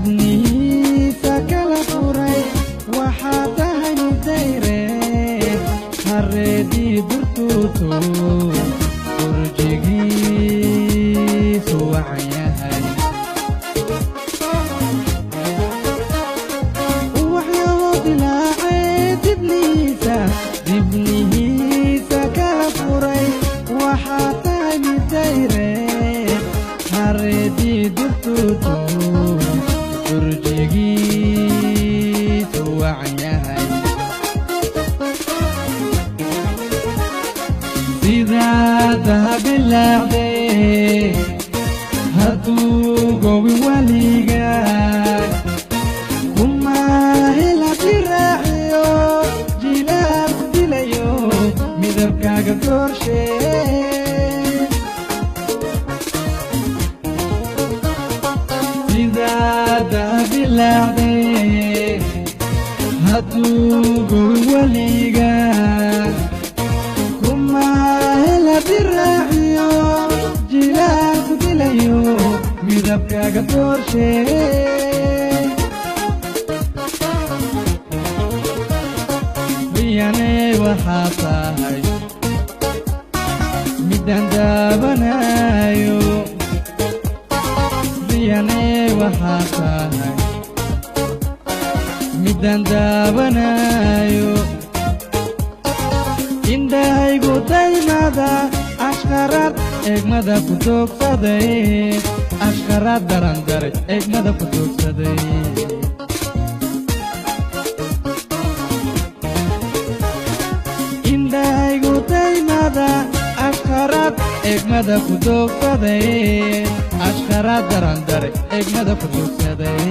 ابنيسا كلا فوري وحاتها نديرين هردي برتوتو برجيس وعياهي وحيوض العيد ابنيسا كلا فوري وحاتها نديرين هردي برتوتو برجيس وعياهي إذا ذهب اللعبي هدو قوي وليقاي كما هلا تراحيو جيلاب دليو مذبكا قدور شيء إذا ذهب اللعبي هدو قوي وليقاي بالرعيو جيلاب دليو مذبكا قدور شيء بياني وحاطاي مدان دابنايو بياني وحاطاي مدان دابنايو indhahaygu daymada ashqarad eegmada ku toogsaday ashqarad darandare eegmada ku toogsaday indhahaygu daymada ashqarad eegmada ku toogsaday ashqarad darandare eegmada ku toogsaday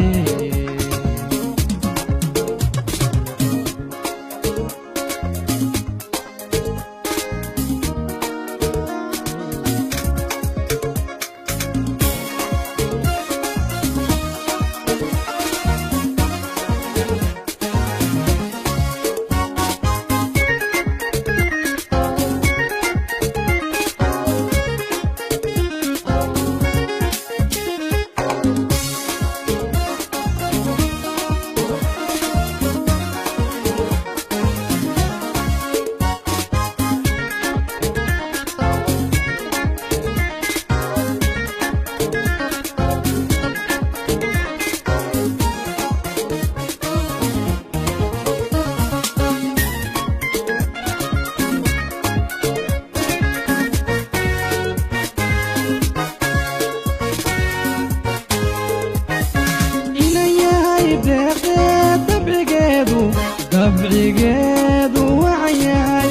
dabcigeedu wacyahay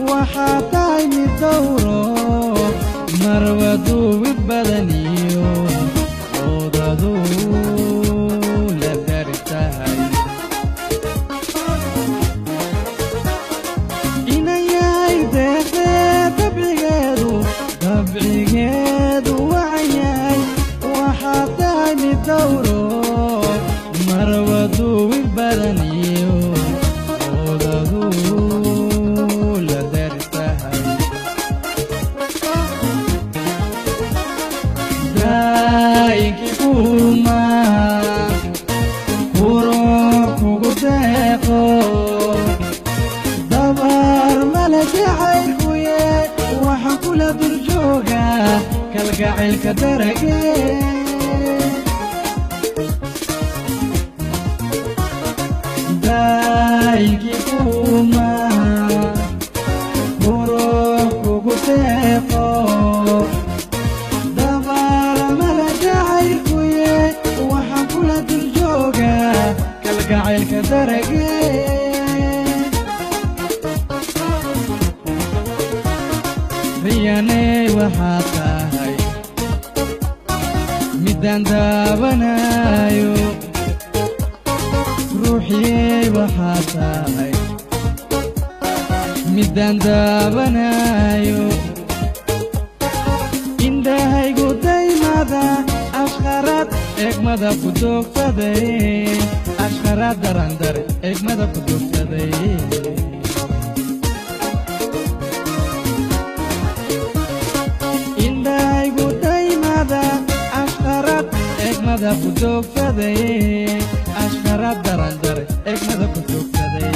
waxaa tahay mid dowro marwaduu wid badaniyo oodaduu la dari tahay inayahay deeqee dabcigeedu wacyahay waxaa tahay mid dowro marwaduu wid badaniyo kalgacaylka darage kalgacaylka daragee riyaney waxaad tahay midaan daawanayo ruuxiyey waxaad tahay midaan daawanayo indhahaygu daymada ashqarad egmada ku doogsaday ashqarad darandare egmada ku doogsaday indhahaygu daymada ashqarad egmada ku doogsaday ashqarad darandare egmada ku doogsaday